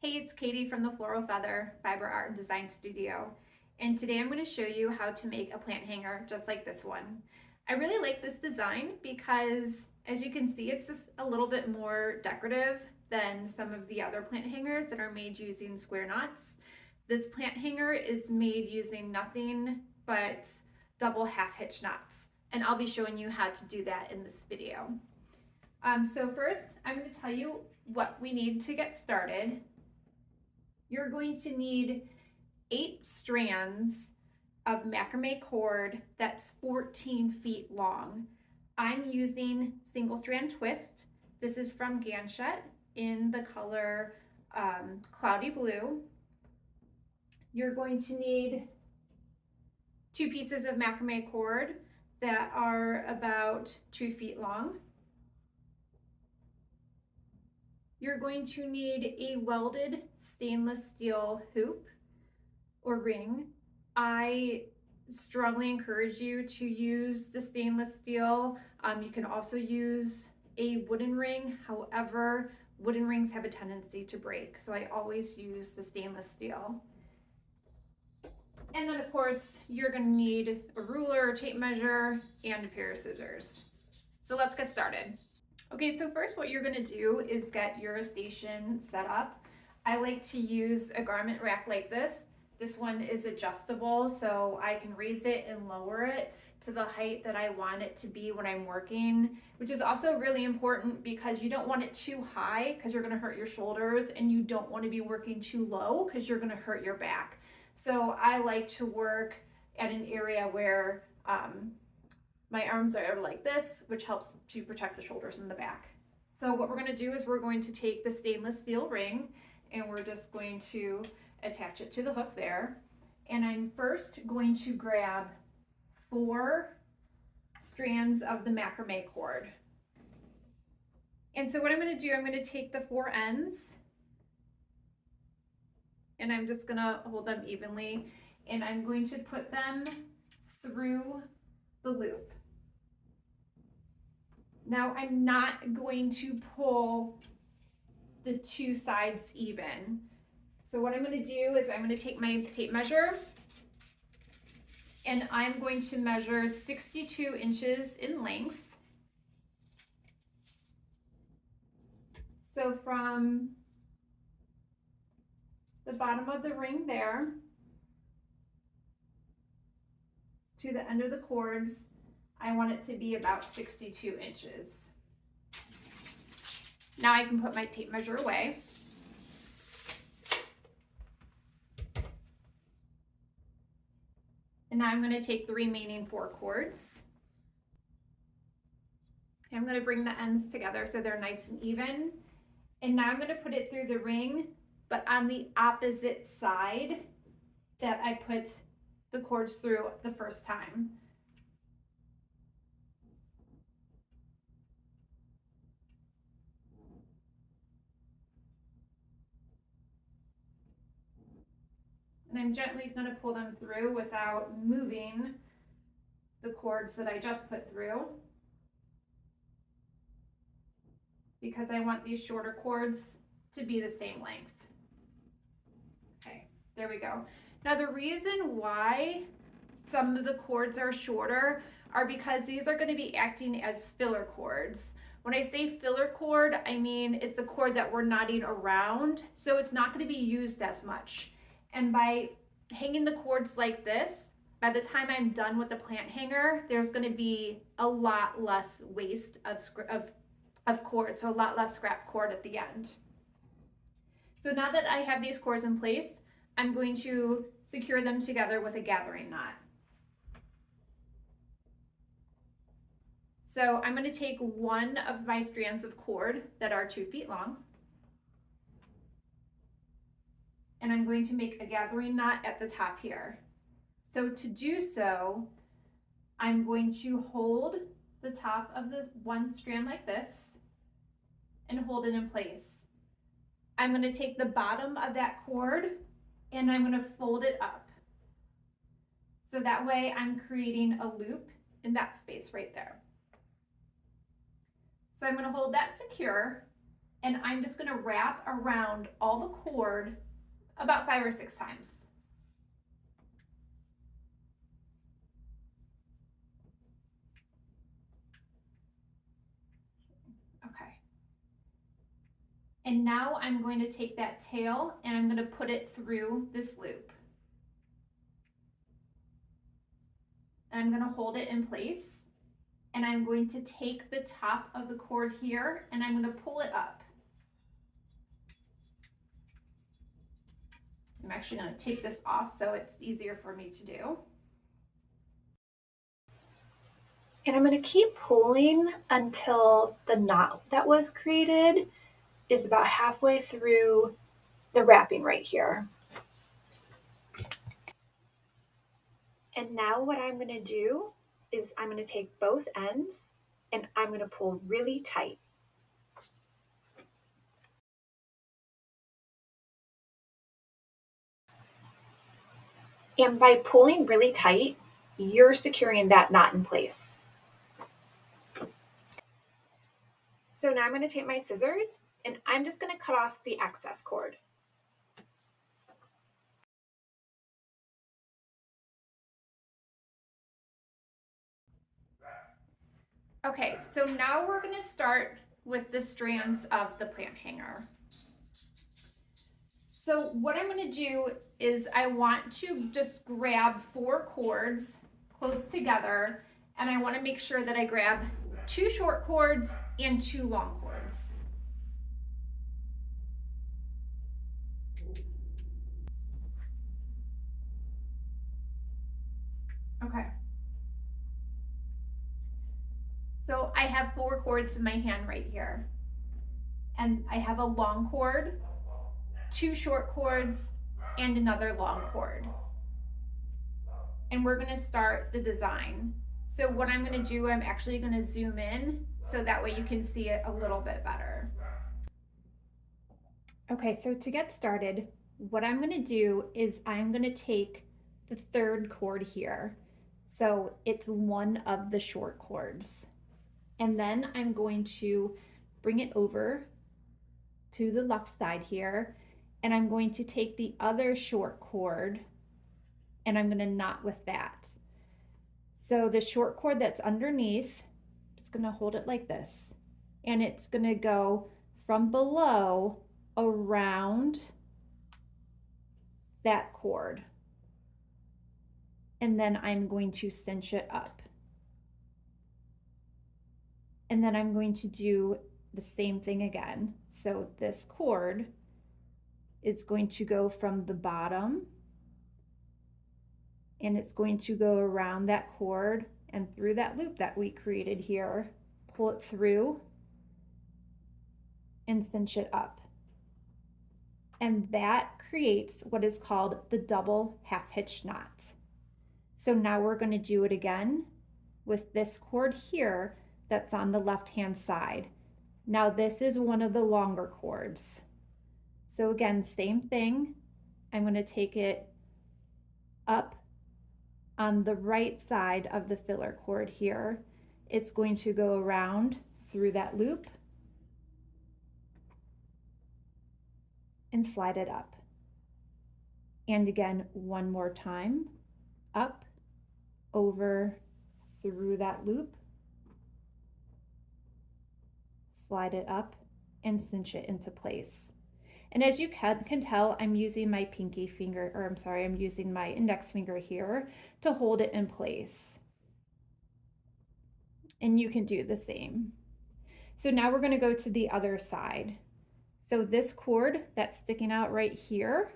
Hey, it's Katie from the Floral Feather Fiber Art and Design Studio, and today I'm going to show you how to make a plant hanger just like this one. I really like this design because, as you can see, it's just a little bit more decorative than some of the other plant hangers that are made using square knots. This plant hanger is made using nothing but double half hitch knots, and I'll be showing you how to do that in this video. So first, I'm going to tell you what we need to get started. You're going to need 8 strands of macrame cord that's 14 feet long. I'm using single strand twist. This is from Ganshet in the color Cloudy Blue. You're going to need 2 pieces of macrame cord that are about 2 feet long. You're going to need a welded stainless steel hoop or ring. I strongly encourage you to use the stainless steel. You can also use a wooden ring. However, wooden rings have a tendency to break, so I always use the stainless steel. And then of course, you're gonna need a ruler or tape measure and a pair of scissors. So let's get started. Okay, so first what you're gonna do is get your station set up. I like to use a garment rack like this. This one is adjustable, so I can raise it and lower it to the height that I want it to be when I'm working, which is also really important because you don't want it too high because you're gonna hurt your shoulders, and you don't wanna be working too low because you're gonna hurt your back. So I like to work at an area where my arms are like this, which helps to protect the shoulders and the back. So what we're going to do is we're going to take the stainless steel ring and we're just going to attach it to the hook there. And I'm first going to grab 4 strands of the macrame cord. And so what I'm going to do, I'm going to take the 4 ends and I'm just going to hold them evenly, and I'm going to put them through the loop. Now I'm not going to pull the 2 sides even. So what I'm going to do is I'm going to take my tape measure and I'm going to measure 62 inches in length. So from the bottom of the ring there to the end of the cords, I want it to be about 62 inches. Now I can put my tape measure away. And now I'm going to take the remaining 4 cords. I'm going to bring the ends together so they're nice and even. And now I'm going to put it through the ring, but on the opposite side that I put the cords through the first time. And I'm gently going to pull them through without moving the cords that I just put through, because I want these shorter cords to be the same length. Okay, there we go. Now the reason why some of the cords are shorter are because these are going to be acting as filler cords. When I say filler cord, I mean it's the cord that we're knotting around, so it's not going to be used as much. And by hanging the cords like this, by the time I'm done with the plant hanger, there's going to be a lot less waste of cord, so a lot less scrap cord at the end. So now that I have these cords in place, I'm going to secure them together with a gathering knot. So I'm going to take one of my strands of cord that are 2 feet long, and I'm going to make a gathering knot at the top here. So to do so, I'm going to hold the top of the one strand like this and hold it in place. I'm going to take the bottom of that cord and I'm going to fold it up. So that way I'm creating a loop in that space right there. So I'm going to hold that secure, and I'm just gonna wrap around all the cord about 5 or 6 times. Okay. And now I'm going to take that tail and I'm going to put it through this loop. And I'm going to hold it in place. And I'm going to take the top of the cord here and I'm going to pull it up. I'm actually going to take this off so it's easier for me to do. And I'm going to keep pulling until the knot that was created is about halfway through the wrapping right here. And now what I'm going to do is I'm going to take both ends and I'm going to pull really tight. And by pulling really tight, you're securing that knot in place. So now I'm going to take my scissors and I'm just going to cut off the excess cord. Okay, so now we're going to start with the strands of the plant hanger. So what I'm going to do is I want to just grab 4 cords close together, and I want to make sure that I grab 2 short cords and 2 long cords. Okay. So I have 4 cords in my hand right here. And I have a long cord, 2 short cords, and another long cord. And we're going to start the design. So what I'm going to do, I'm actually going to zoom in so that way you can see it a little bit better. Okay, so to get started, what I'm going to do is I'm going to take the 3rd cord here. So it's one of the short cords. And then I'm going to bring it over to the left side here, and I'm going to take the other short cord and I'm going to knot with that. So the short cord that's underneath, I'm just going to hold it like this, and it's going to go from below around that cord, and then I'm going to cinch it up. And then I'm going to do the same thing again. So this cord is going to go from the bottom and it's going to go around that cord and through that loop that we created here, pull it through and cinch it up. And that creates what is called the double half hitch knot. So now we're going to do it again with this cord here that's on the left hand side. Now this is one of the longer cords. So again, same thing. I'm going to take it up on the right side of the filler cord here. It's going to go around through that loop and slide it up. And again, one more time, up, over, through that loop, slide it up and cinch it into place. And as you can tell, I'm using my pinky finger, or I'm sorry, I'm using my index finger here to hold it in place. And you can do the same. So now we're going to go to the other side. So this cord that's sticking out right here,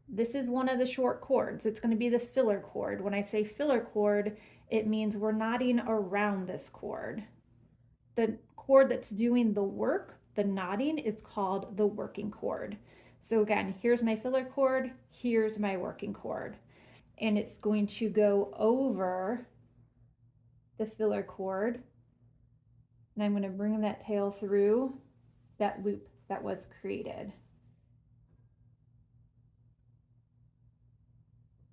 this is one of the short cords. It's going to be the filler cord. When I say filler cord, it means we're knotting around this cord. The cord that's doing the work, the knotting, is called the working cord. So again, here's my filler cord, here's my working cord. And it's going to go over the filler cord. And I'm going to bring that tail through that loop that was created.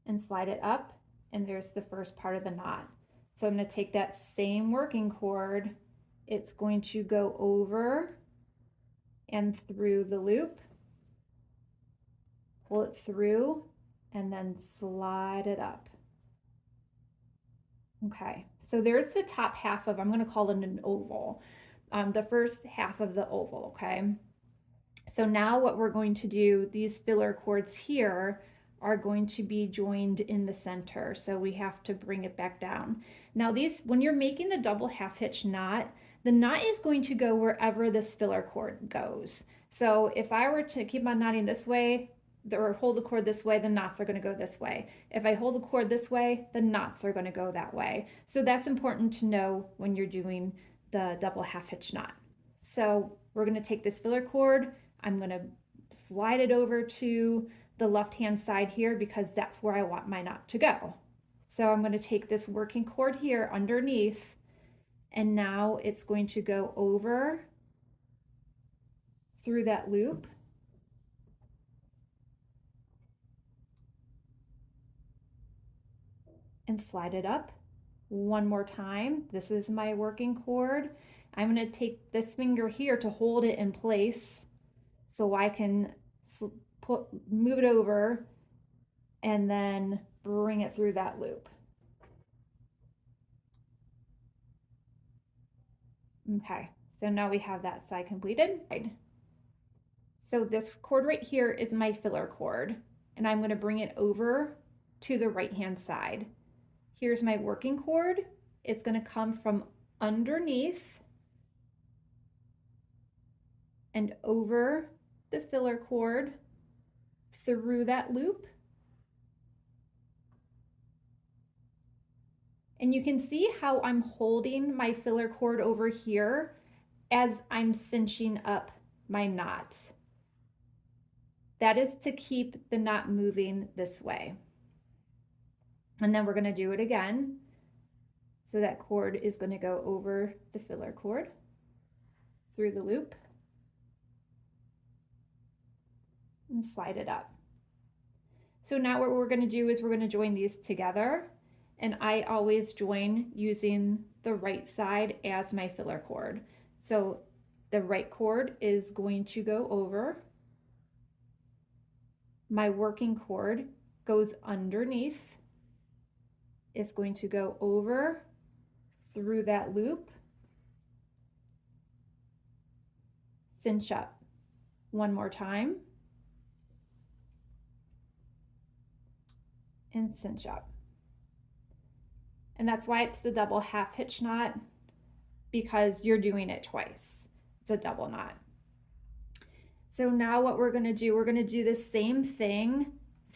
And slide it up, and there's the first part of the knot. So I'm going to take that same working cord, it's going to go over and through the loop, pull it through, and then slide it up. Okay, so there's the top half of, I'm going to call it an oval, the first half of the oval, okay? So now what we're going to do, these filler cords here are going to be joined in the center, so we have to bring it back down. Now these, when you're making the double half hitch knot, the knot is going to go wherever this filler cord goes. So if I were to keep on knotting this way, or hold the cord this way, the knots are going to go this way. If I hold the cord this way, the knots are going to go that way. So that's important to know when you're doing the double half hitch knot. So we're going to take this filler cord, I'm going to slide it over to the left hand side here because that's where I want my knot to go. So I'm going to take this working cord here underneath, and now it's going to go over through that loop and slide it up one more time. This is my working cord. I'm going to take this finger here to hold it in place so I can move it over and then bring it through that loop. Okay, so now we have that side completed. So this cord right here is my filler cord, and I'm going to bring it over to the right hand side. Here's my working cord. It's going to come from underneath and over the filler cord through that loop. And you can see how I'm holding my filler cord over here as I'm cinching up my knot. That is to keep the knot moving this way. And then we're going to do it again. So that cord is going to go over the filler cord through the loop and slide it up. So now what we're going to do is we're going to join these together, and I always join using the right side as my filler cord. So the right cord is going to go over, my working cord goes underneath, it's going to go over through that loop, cinch up one more time, and cinch up. And that's why it's the double half hitch knot, because you're doing it twice. It's a double knot. So now what we're going to do, we're going to do the same thing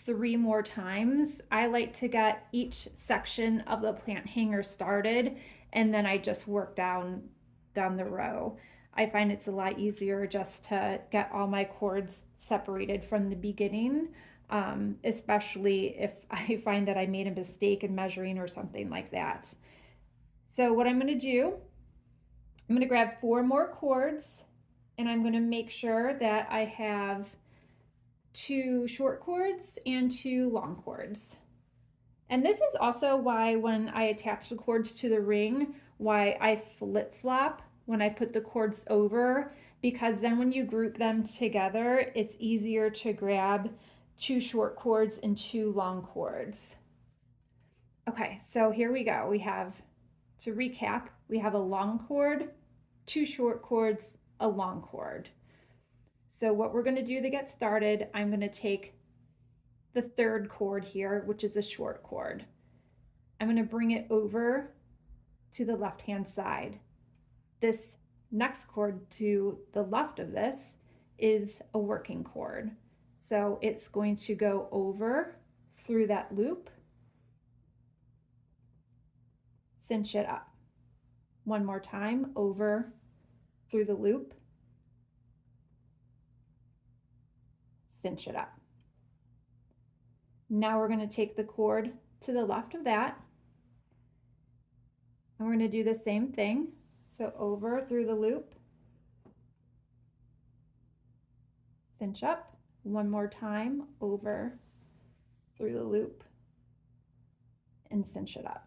3 more times. I like to get each section of the plant hanger started, and then I just work down the row. I find it's a lot easier just to get all my cords separated from the beginning, especially if I find that I made a mistake in measuring or something like that. So what I'm going to do, I'm going to grab 4 more cords, and I'm going to make sure that I have 2 short cords and 2 long cords. And this is also why when I attach the cords to the ring, why I flip-flop when I put the cords over, because then when you group them together, it's easier to grab 2 short cords and 2 long cords. Okay, so here we go. We have, to recap, we have a long cord, 2 short cords, a long cord. So what we're going to do to get started, I'm going to take the 3rd cord here, which is a short cord. I'm going to bring it over to the left hand side. This next cord to the left of this is a working cord. So it's going to go over through that loop, cinch it up. One more time, over through the loop, cinch it up. Now we're going to take the cord to the left of that, and we're going to do the same thing. So over through the loop, cinch up. One more time, over through the loop, and cinch it up.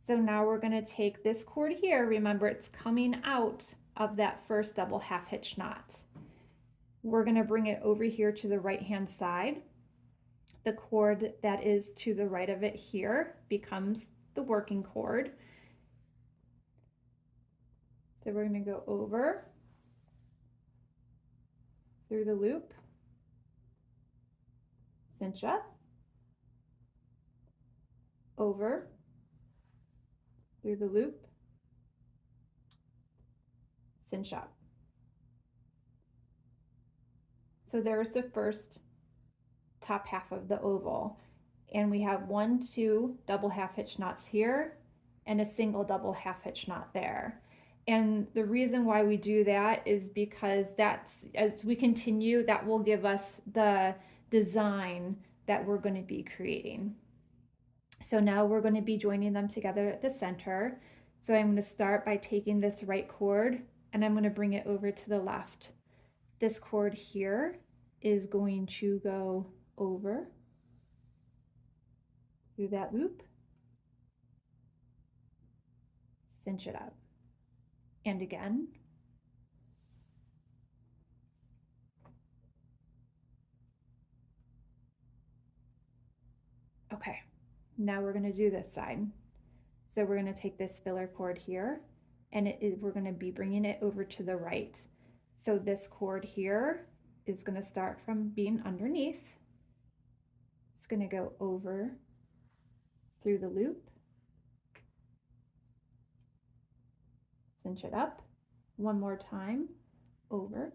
So now we're going to take this cord here. Remember, it's coming out of that first double half hitch knot. We're going to bring it over here to the right hand side. The cord that is to the right of it here becomes the working cord. So we're going to go over through the loop, cinch up, over through the loop, cinch up. So there's the first top half of the oval, and we have 1, 2 double half hitch knots here and a single double half hitch knot there. And the reason why we do that is because that's, as we continue, that will give us the design that we're going to be creating. So now we're going to be joining them together at the center. So I'm going to start by taking this right cord and I'm going to bring it over to the left. This cord here is going to go over through that loop, cinch it up, and again. Okay, now we're going to do this side. So we're going to take this filler cord here and we're going to be bringing it over to the right. So this cord here is going to start from being underneath. It's going to go over through the loop, cinch it up, one more time, over.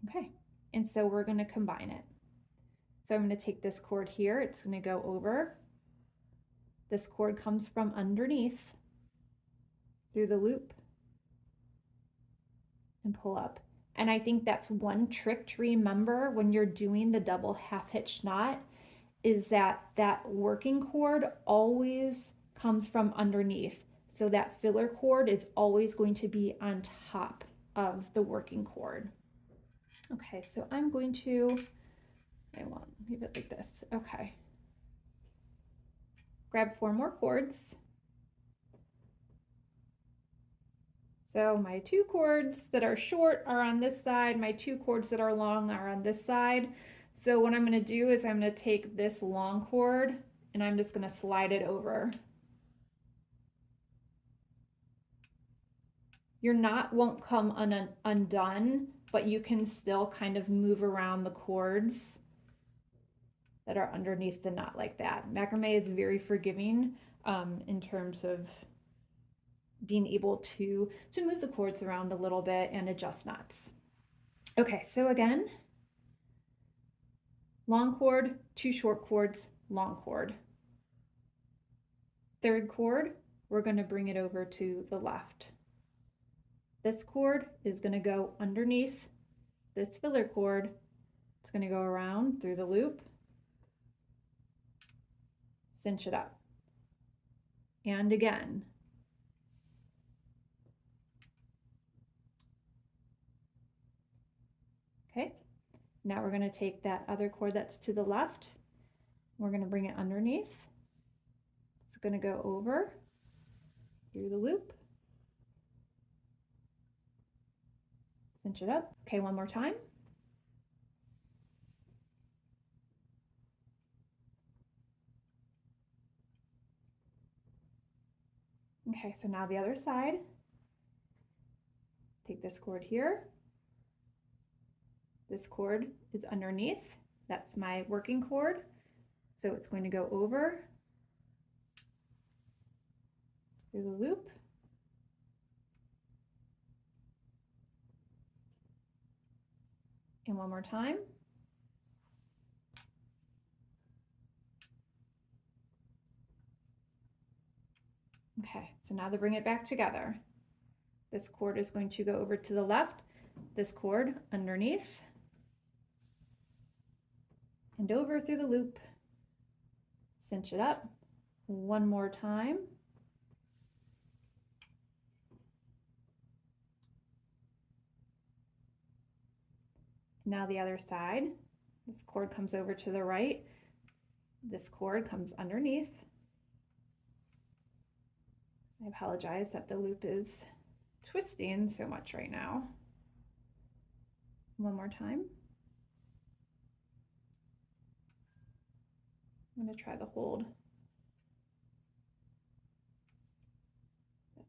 Okay, and so we're going to combine it. So I'm going to take this cord here, it's going to go over. This cord comes from underneath through the loop and pull up. And I think that's one trick to remember when you're doing the double half hitch knot, is that that working cord always comes from underneath. So that filler cord is always going to be on top of the working cord. Okay, so I'm going to, I won't leave it like this. Okay. Grab 4 more cords. So my 2 cords that are short are on this side, my 2 cords that are long are on this side. So what I'm going to do is I'm going to take this long cord and I'm just going to slide it over. Your knot won't come undone, but you can still kind of move around the cords that are underneath the knot like that. Macrame is very forgiving in terms of being able to move the cords around a little bit and adjust knots. Okay, so again, long cord, 2 short cords, long cord. Third cord, we're going to bring it over to the left. This cord is going to go underneath this filler cord. It's going to go around through the loop, cinch it up, and again. Okay, now we're going to take that other cord that's to the left. We're going to bring it underneath. It's going to go over through the loop, cinch it up. Okay, one more time. Okay, so now the other side. Take this cord here. This cord is underneath. That's my working cord. So it's going to go over through the loop. And one more time. Okay, so now to bring it back together. This cord is going to go over to the left, this cord underneath, and over through the loop. Cinch it up one more time. Now the other side. This cord comes over to the right. This cord comes underneath. I apologize that the loop is twisting so much right now. One more time. I'm going to try the hold.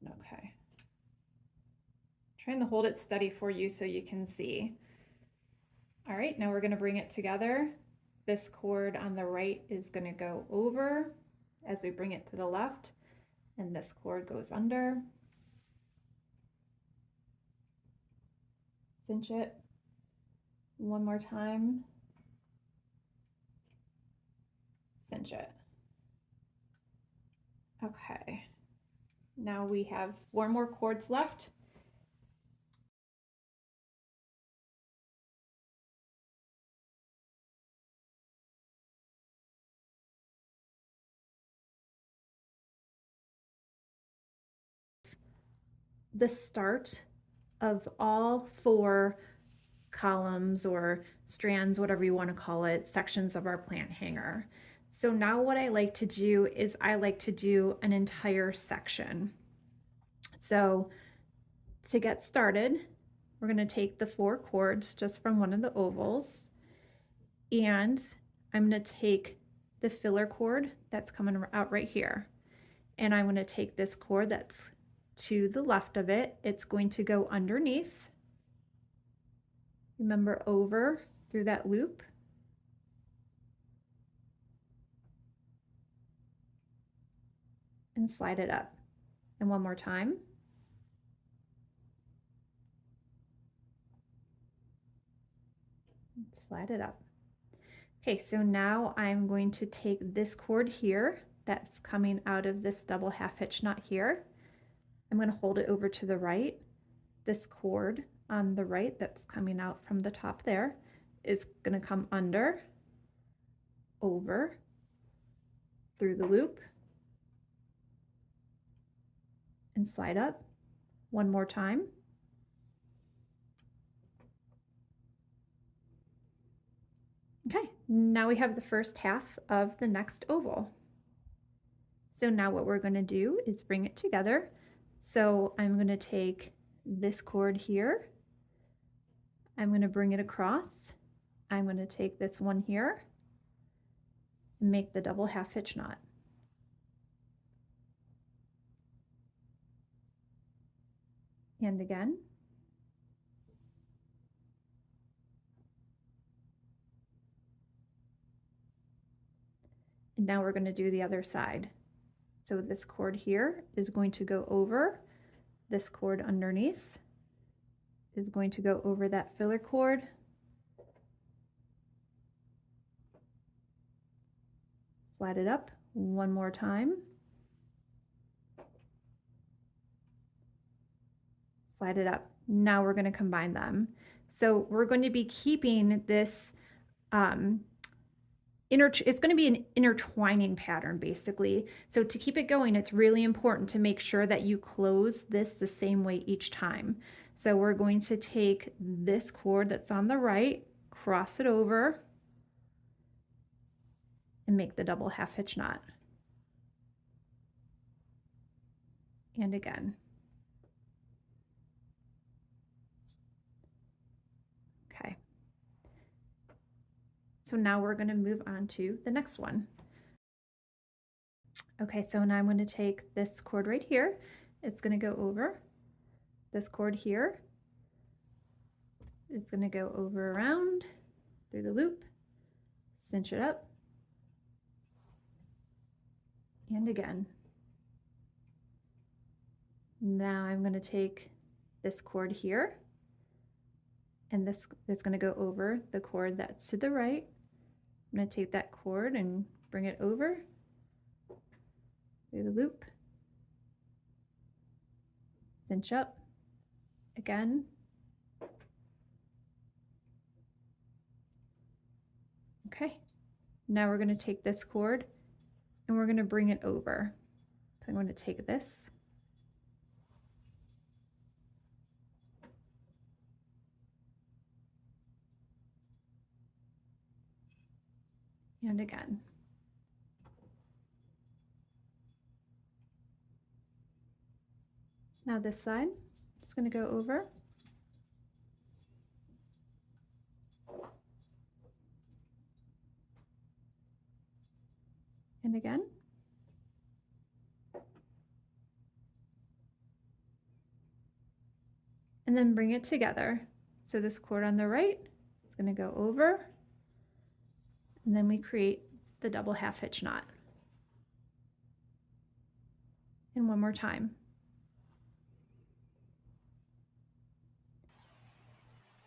Okay. Trying to hold it steady for you so you can see. All right, now we're going to bring it together. This cord on the right is going to go over as we bring it to the left, and this cord goes under. Cinch it one more time. Cinch it. Okay, now we have 4 more cords left. The start of all 4 columns or strands, whatever you want to call it, sections of our plant hanger. So now what I like to do is I like to do an entire section. So to get started, we're going to take the 4 cords just from one of the ovals, and I'm going to take the filler cord that's coming out right here, and I'm going to take this cord that's to the left of it. It's going to go underneath. Remember, over through that loop. And slide it up. And one more time. Slide it up. Okay, so now I'm going to take this cord here that's coming out of this double half hitch knot here. I'm going to hold it over to the right. This cord on the right that's coming out from the top there is going to come under, over, through the loop, and slide up one more time. Okay, now we have the first half of the next oval. So now what we're going to do is bring it together. So I'm going to take this cord here. I'm going to bring it across. I'm going to take this one here and make the double half hitch knot. And again. And now we're going to do the other side. So this cord here is going to go over, this cord underneath is going to go over that filler cord, slide it up one more time, slide it up. Now we're going to combine them. So we're going to be keeping this it's going to be an intertwining pattern basically. So to keep it going, it's really important to make sure that you close this the same way each time. So we're going to take this cord that's on the right, cross it over, and make the double half hitch knot. And again. Okay. So now we're going to move on to the next one. Okay, so now I'm going to take this cord right here. It's going to go over this cord here. It's going to go over around through the loop, cinch it up, and again. Now I'm going to take this cord here, and this is going to go over the cord that's to the right. I'm going to take that cord and bring it over through the loop, cinch up, again, okay. Now we're going to take this cord and we're going to bring it over. So I'm going to take this, and again. Now this side, just going to go over. And again. And then bring it together. So this cord on the right is going to go over, and then we create the double half hitch knot. And one more time.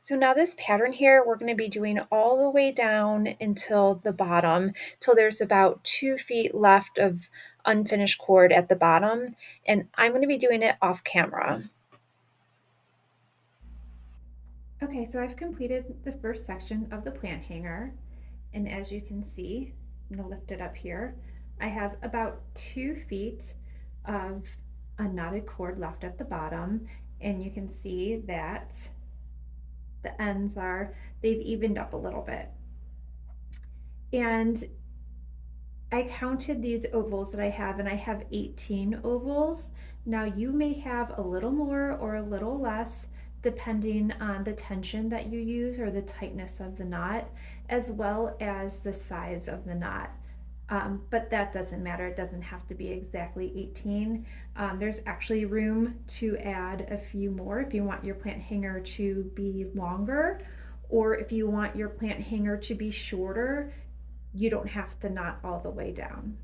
So now this pattern here, we're going to be doing all the way down until the bottom, till there's about 2 feet left of unfinished cord at the bottom. And I'm going to be doing it off camera. Okay, so I've completed the first section of the plant hanger. And as you can see, I'm going to lift it up here. I have about 2 feet of a knotted cord left at the bottom. And you can see that the ends they've evened up a little bit. And I counted these ovals that I have, and I have 18 ovals. Now you may have a little more or a little less depending on the tension that you use or the tightness of the knot, as well as the size of the knot. But that doesn't matter. It doesn't have to be exactly 18. There's actually room to add a few more if you want your plant hanger to be longer, or if you want your plant hanger to be shorter, you don't have to knot all the way down.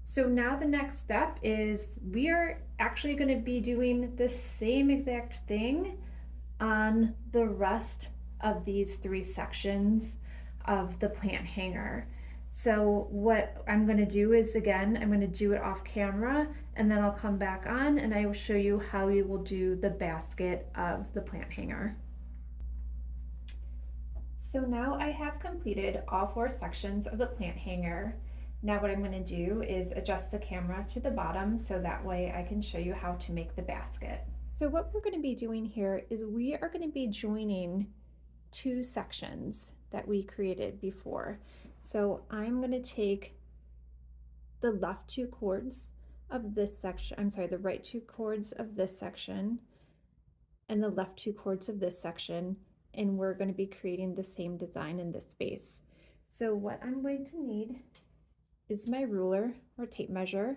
So now the next step is we are actually going to be doing the same exact thing on the rest of these 3 sections of the plant hanger. So what I'm going to do is, again, I'm going to do it off camera, and then I'll come back on and I will show you how we will do the basket of the plant hanger. So now I have completed all 4 sections of the plant hanger. Now what I'm going to do is adjust the camera to the bottom so that way I can show you how to make the basket. So what we're going to be doing here is we are going to be joining 2 sections that we created before. So I'm going to take the left 2 cords of this section, the right 2 cords of this section, and the left 2 cords of this section, and we're going to be creating the same design in this base. So what I'm going to need is my ruler or tape measure,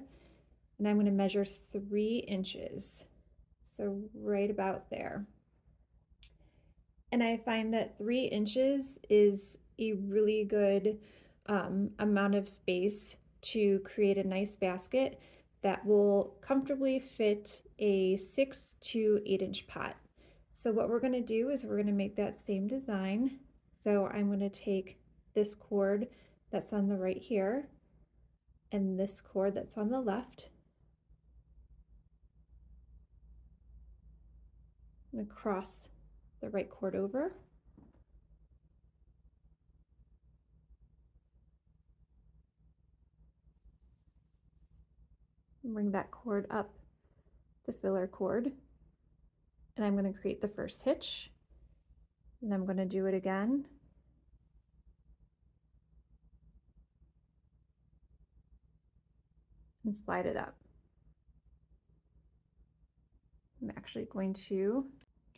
and I'm going to measure 3 inches. So right about there. And I find that 3 inches is a really good amount of space to create a nice basket that will comfortably fit a 6 to 8 inch pot. So what we're going to do is we're going to make that same design. So I'm going to take this cord that's on the right here and this cord that's on the left. I'm going to cross the right cord over. Bring that cord up to filler cord, and I'm going to create the first hitch, and I'm going to do it again, and slide it up. I'm actually going to,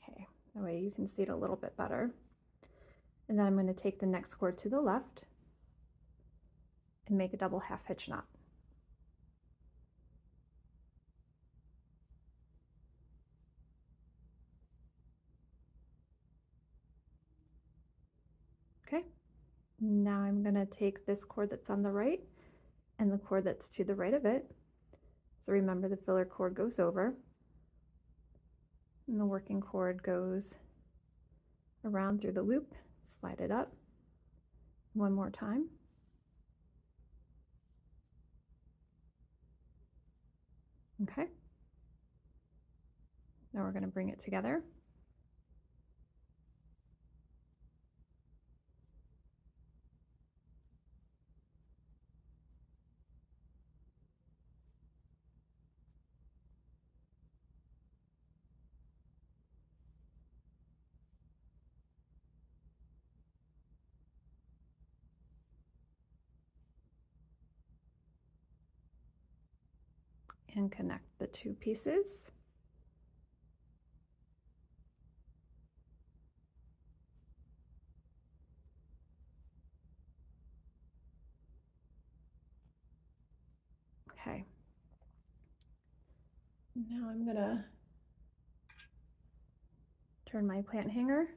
okay, that way you can see it a little bit better. And then I'm going to take the next cord to the left and make a double half hitch knot. Okay, now I'm going to take this cord that's on the right and the cord that's to the right of it. So remember, the filler cord goes over and the working cord goes around through the loop, slide it up one more time. Okay, now we're going to bring it together. And connect the 2 pieces. Okay. Now I'm gonna turn my plant hanger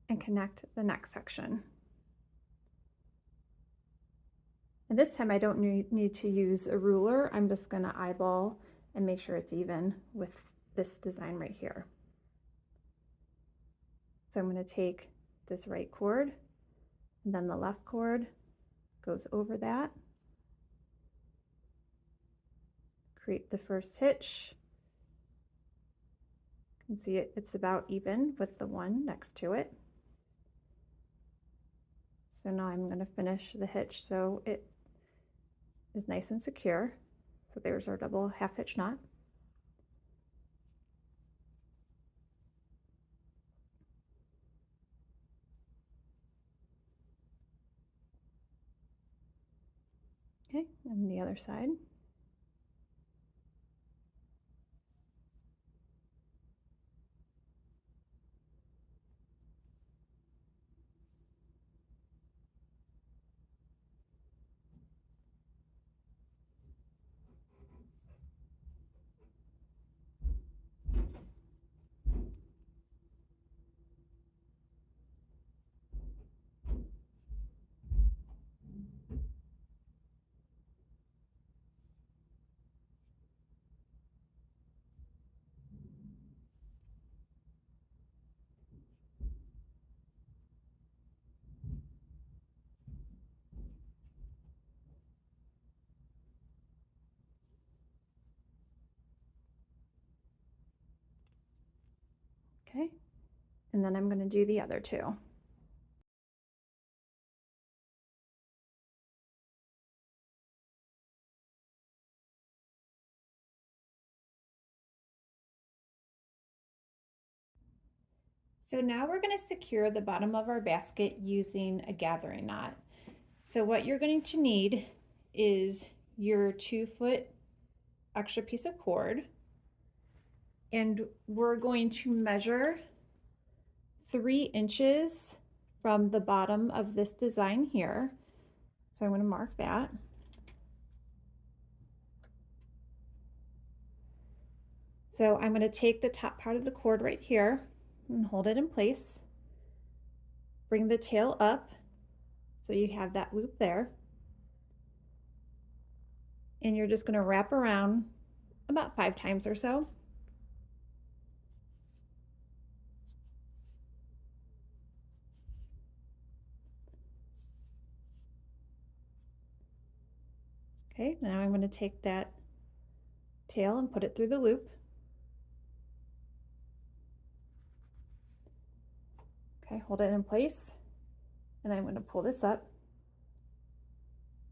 and connect the next section. And this time I don't need to use a ruler. I'm just gonna eyeball and make sure it's even with this design right here. So I'm gonna take this right cord, and then the left cord goes over that. Create the first hitch. You can see it's about even with the one next to it. So now I'm going to finish the hitch so it is nice and secure. So there's our double half hitch knot. Okay, and the other side. Okay, and then I'm going to do the other two. So now we're going to secure the bottom of our basket using a gathering knot. So what you're going to need is your 2-foot extra piece of cord, and we're going to measure 3 inches from the bottom of this design here. So I'm going to mark that. So I'm going to take the top part of the cord right here and hold it in place. Bring the tail up so you have that loop there. And you're just going to wrap around about 5 times or so. Okay, now I'm going to take that tail and put it through the loop. Okay, hold it in place, and I'm going to pull this up.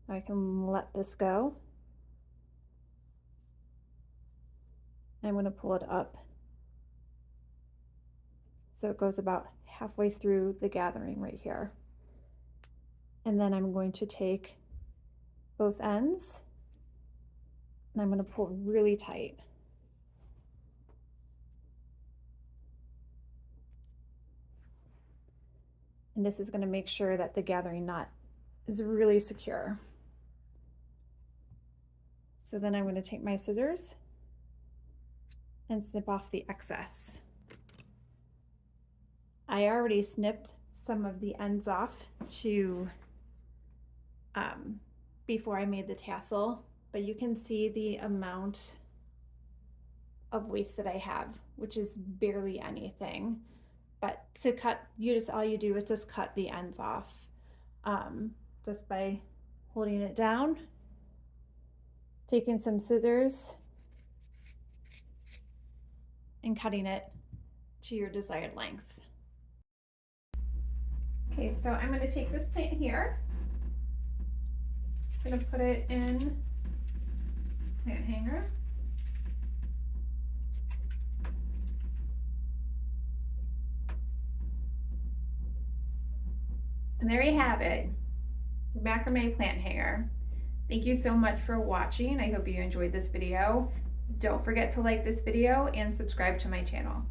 I can let this go. I'm going to pull it up so it goes about halfway through the gathering right here. And then I'm going to take both ends and I'm going to pull really tight. And this is going to make sure that the gathering knot is really secure. So then I'm going to take my scissors and snip off the excess. I already snipped some of the ends off to before I made the tassel, but you can see the amount of waste that I have, which is barely anything. But to cut, all you do is just cut the ends off just by holding it down, taking some scissors and cutting it to your desired length. Okay, so I'm going to take this plant here. I'm going to put it in plant hanger. And there you have it, the macrame plant hanger. Thank you so much for watching. I hope you enjoyed this video. Don't forget to like this video and subscribe to my channel.